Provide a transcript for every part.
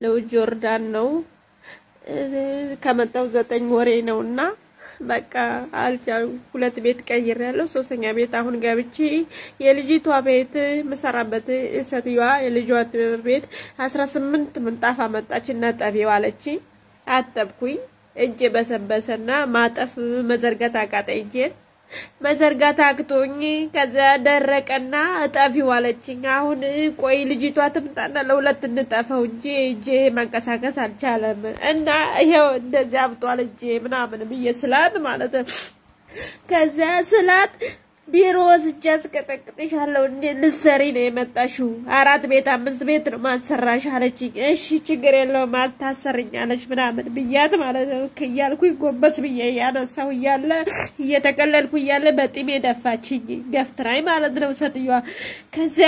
ለው ጆርዳን ነው ከመጣው 9 ወሬ ነውና በቃ አልቻው ሁለት ቤት ቀይሬያለሁ ሶስተኛ ቤት አሁን ገብቼ የልጅቷ ቤት መሰራበት እሰትዋ የልጇ ቤት 18 ምንጣፍ አመጣችና ጠቢው አለች አጠብኩኝ እጄ በሰበሰና ማጠፍ መዘርጋት አቃተኝ መዘርጋት አቅቶኝ ከዛ ደረቀና ጠቢው አለችኝ አሁን ቆይ ልጅቷ ትምጣና ለሁለት እንጠፈው እጄ ማንቀሳቀስ አልቻለም እና ይሄው እንደዚህ አብጧል እጄ ምናምን በየስላት ማለት ከዛ ስላት ቢሮ ወስጃስ ከጠቅጥሻለሁ እንዴ ልሰሪ ነው የመጣሽው 4 ቤት 5 ቤት ነው ማሰራሽ አለችኝ እሺ ችግር የለውም ማታሰርኛለሽ ምናምን ብያት ማለት ነው ከያልኩኝ ጎበስ ብዬ ያነሳው ያለ እየተቀለልኩ ያለ በጥሜ ደፋችኝ ገፍትራይ ማለት ነው ሰጥዩዋ ከዛ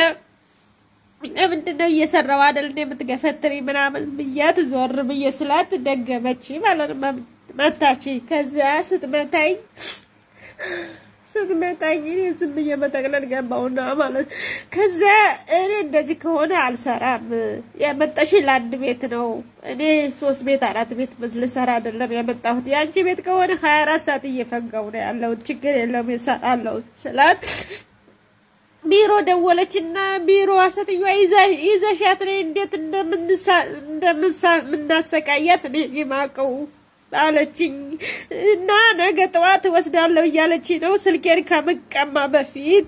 ለምንድነው እየሰራው አይደል እንደምትገፈትሪ ምናምን ብያት ዞር ብዬ ስላት ደገመች ማለት ነው መታች ከዛ ስትመታኝ ስትመታኝ ዝም ብዬ መጠቅለል ገባውና ማለት ከዛ እኔ እንደዚህ ከሆነ አልሰራም ያመጣሽ ለአንድ ቤት ነው እኔ 3 ቤት 4 ቤት ልሰራ አይደለም ያመጣሁት ያንቺ ቤት ከሆነ 24 ሰዓት እየፈጋው ነው ያለው ችግር የለውም ይሰራለው ስላት ቢሮ ደወለችና ቢሮ አሰጥዩ ይዘሻት ነው እንዴት እንደምናሰቃያት ነው ማቀው አለችኝ እና ነገ ጠዋት ወስዳለሁ ያለች ነው ስልኬን ከመቀማ በፊት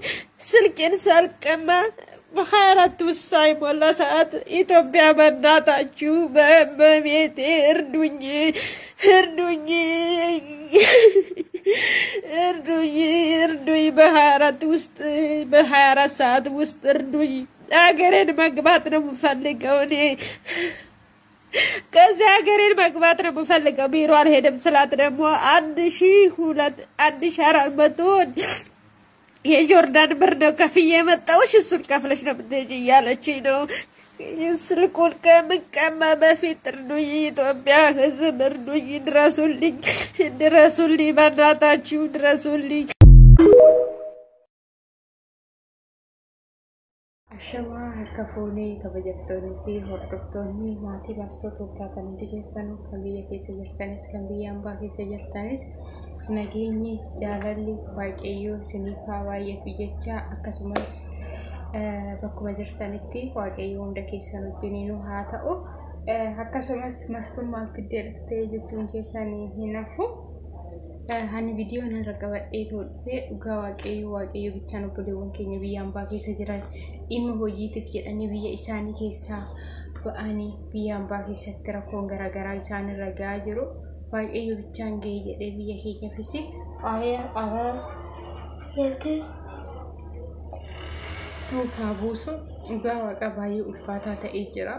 ስልኬን ሳልቀማ በ24 ውሳይ ሞላ ሰዓት ኢትዮጵያ በእናታችሁ በቤቴ እርዱኝ በ24 ሰዓት ውስጥ እርዱኝ አገሬን መግባት ነው የምፈልገው እኔ ከዛ ሀገሬን መግባት ነው የምፈልገው ቢሮ አልሄድም ስላት ደግሞ 1400 የጆርዳን ብር ነው ከፍዬ መጣውሽ እሱን ከፍለሽ ነው የምትሄጂ ያለችኝ ነው ስልኩን ከመቀማ በፊት እርዱኝ ኢትዮጵያ ህዝብ እርዱኝ ድረሱልኝ በእናታችሁ ድረሱልኝ Ashama harkafooni kabajattoonni fi hordoftoonni maatii baastota taatanii keessanuu kan biyya keessa jirtanis kan biyya ambaa keessa jirtanis nageenyi jaalalli waaqayyoo isiniif haa baay'atu jecha akkasumas bakkuma jirtanitti waaqayyoo hunda keessan wajjiniinuu haa ta'u akkasumas mastummaa fiddee dhuftee jettuun keessanii hin hafu hani video na ragabadhe tolfe dhugaa waaqayyo bichaan obboleewwan keenya biyya ambaa keessa jiran dhimma hojiitiif jedhanii biyya isaanii keessaa ba'anii biyya ambaa keessatti rakkoon garaagaraa isaan irra gahaa jiru waaqayyo bichaan ga'ee jedhee biyya keenyaafis tuufaa buusu dhugaa waaqa baay'ee ulfaataa ta'ee jira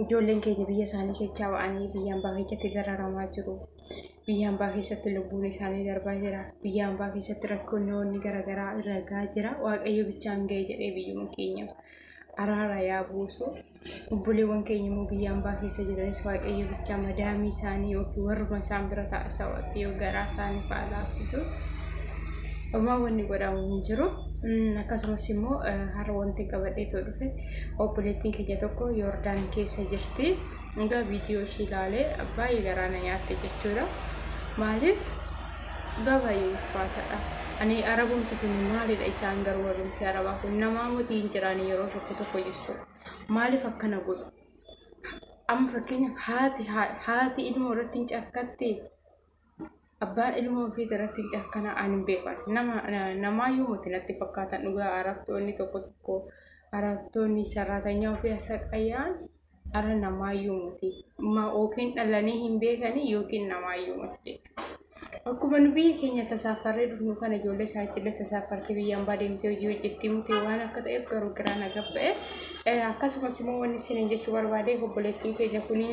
ijoolleen keenya biyya isaanii keessaa ba'anii biyya ambaa keessatti dararamaa jiru biyya ambaa keessatti lubbuun isaanii darbaa jira biyya ambaa keessatti rakkoonni garaagaraa irra gahaa jira waaqayyo bichaan ga'ee jedhee biyyuma keenyaaf araara yaa buusu obboleewwan keenya immoo biyya ambaa keessa jiranis waaqayyo bichaa madaamii isaanii yookiin warruma isaan bira taasisaa waaqayyo garaa isaanii fa'aa laaffisu amma wanni godhamu hin jiru akkasumas immoo har'a wanti qabadhee dhufe obboleettiin keenya tokko Yoordaan keessa jirti nga viidiyoo ishii ilaalee baay'ee garaana nyaatte jechuudha maaliif gabaay'ee ulfaataadha ani arabumti kun maalidha isaan garuu warrumti arabaa kun namaa mootii hin jiraan yeroo tokko jechuudha maaliif akkana godhu amma fakkeenya haati ilmoo irratti hin cakkatti abbaan ilmoo ofii irratti hin cakkana ani beekan namaayyuu mootii natti fakkaatan dhugaa arabtoonni tokko arabtoonni sararatanyaa ofii asaqayyaan ara namaayyuu mootii yookiin dhalanii hin beekanii yookiin namaayyuu mootii akkuma nu biyya keenya tasaafarree dhufnu kana ijoollee isaatti illee tasaafartee biyya ambaa deemtee hojii hojjetti mutii waan akka ta'eef garuu giraan agabba'e akkasumas immoo wanni isin jechuu barbaade obboleettiin keenya kuni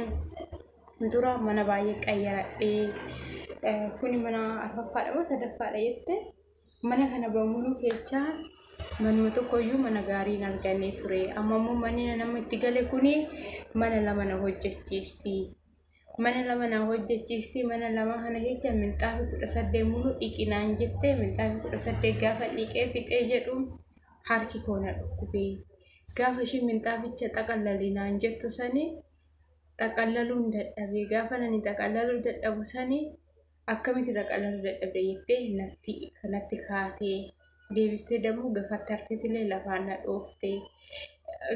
dura mana baay'ee qayyaradhee kuni mana arfaffaadha moo sadaffaadha jette mana kana bamuluu keessaa manuma tokkoyyuu mana gaarii argannee ture amma immoo manni nama itti gale kuni mana lama na hojjechiisti mana lama na hojjechiisti mana lama kana jecha minxaafi 18 mulu dhiqinaan jette minxaafi 18 gaafa dhiqee fixee jedhu harki koona dhukkubee gaafa ishii minxaaficha xaqallalinaan jettu sanii xaqallaluun dadhabee gaafa nani xaqallaluu dadhabu sanii akkamitti xaqallaluu dadhabde jettee natti kaatee deebistee dammoo gafattarteetillee lafaan na dhooftee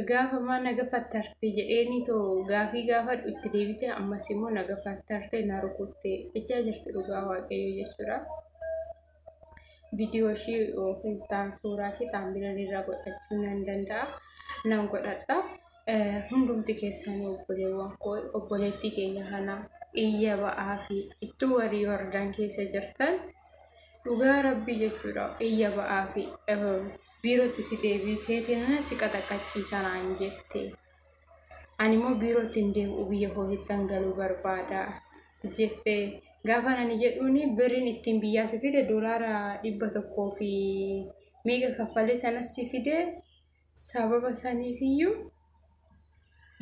gaafa maa na gafattarte jedheeni too gaafii gaafa itti deebite ammas immoo na gafattarte na rukuttee jechaa jirti dhugaa waaqayyoo jechuudha. Viidiyoo ishii ofiitaan suuraa fi xaambilan irraa godhachuu nan danda'a nan godhadha. Hundumti keessanii obboleewwan koo obboleettii keenya kana iyya ba'aa fi itti warii wardaan keessa jirtan dhugaa rabbii jechuudha. Iyya ba'aa fi biirootti si deebiseetiin si qaxaqachiisanaan jette. Ani immoo biirootti hin deebi'u biyya kootiittan galuu barbaada jette. Gaafa nani jedhuuni biriin ittiin biyyaa si fide $100 fi meeqa kaffalee tanas si fide sababa saniifiyyuu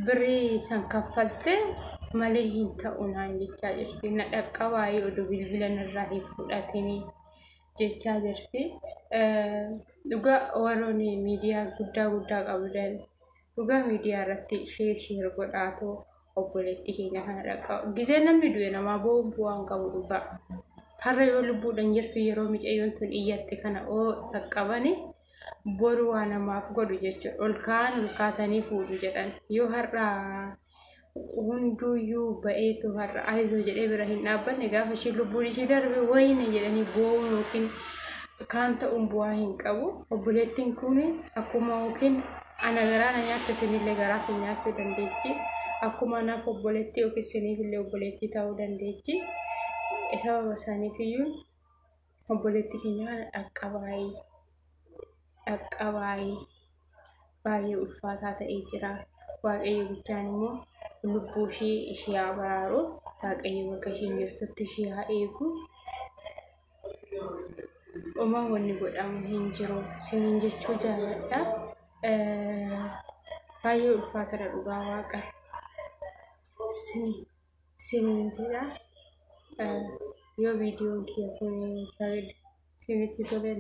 birrii san kaffalte malee hin ta'u naan jechaa jirti. Na dhaqqabaayii oduu bilbila narraa hin fudhatini jechaa jirti. Dhugaa warroonni miidiyaa guddaa qabuudhaan dhugaa miidiyaa irratti sheer godhaatoo obboleettii keenya kana dhaqqaba. Gizee namni du'e namaa bu'aan qabu dhugaa. Har'a yoo lubbuudhaan jirtu yeroo mucayyoon tun iyyatte kana dhaqqabani boru waa namaaf godhu jechuudha. Ol kaatanii fuudhu jedhan. Yoo har'a hunduyyuu ba'eetu har'a ayizoo jedhee bira hin dhaabbanne gaafa ishii lubbuun ishii darbe wayne jedhanii boo'uun yookiin kaan ta'uun bu'aa hin qabu. Obboleettiin kun akkuma yookiin ana garaa na nyaatte isinillee garaa isin nyaachuu dandeechi. Akkuma naaf obboleettii yookiin isiniifillee obboleettii ta'uu dandeechi. Sababa isaaniifiyyuu obboleettii keenya kana dhaqqabaayii baay'ee ulfaataa ta'ee jira. Waaqayyo bichaan immoo lubbuu ishee haa baraaru. Waaqayyo bakka isheen jirtutti ishee haa eegu. Uumaan wanni godhamu hin jiru siniin jechuu jaalladha. Baay'ee ulfaataadha dhugaa waaqa. Siniin jedha. Yoo viidiyoon kiyya kun sinitti tole